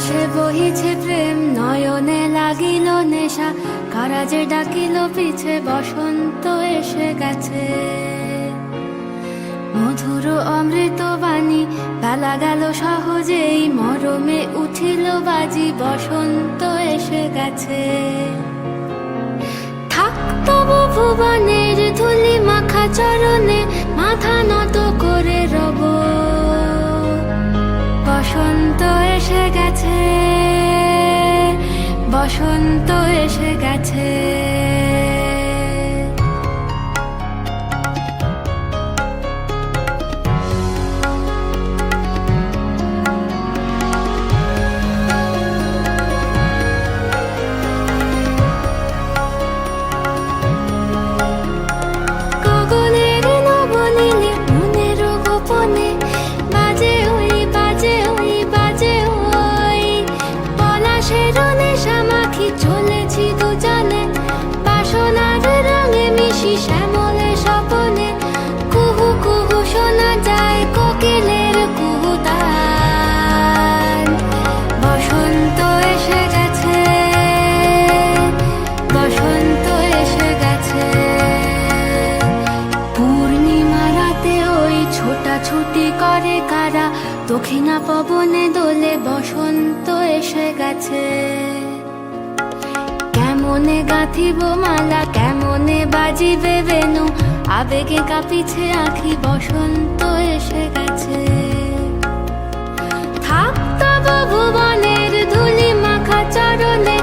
আকাশে বহিছে প্রেম, নয়নে লাগিল নেশা, কারাজে ডাকিল পিছে, বসন্ত এসে গেছে। মধুর অমৃত বাণী, বেলা গেল সহজেই, মরমে উঠিল বাজি, বসন্ত এসে গেছে। থাক তবু ভুবনের ধুলি মাখা চরণে, মাথা নত করে রব, বসন্ত এসে গেছে, বসন্ত এসে গেছে। গগনের নবনীলে মনের গোপনে, বাজে ওই বাজে ওই বাজে ওই, পলাশের নেশা মাখি চলেছি দুজনে, বাসনার রঙে মিশি শ্যামলে স্বপনে, কুহু কুহু শোনা যায় কোকিলের কুহুতান। বসন্ত এসে গেছে, বসন্ত এসে গেছে। পূর্ণিমা রাতে ওই ছোটাছুটি করে কারা, দক্ষিণা পবনে দোলে, বসন্ত এসে গেছে। কেমনে গাঁথিব মালা, কেমনে বাজিবে বেনু, আবেগে কাঁপিছে আঁখি, বসন্ত এসে গেছে। থাক তব ভুবনের ধুলি মাখা চরণে,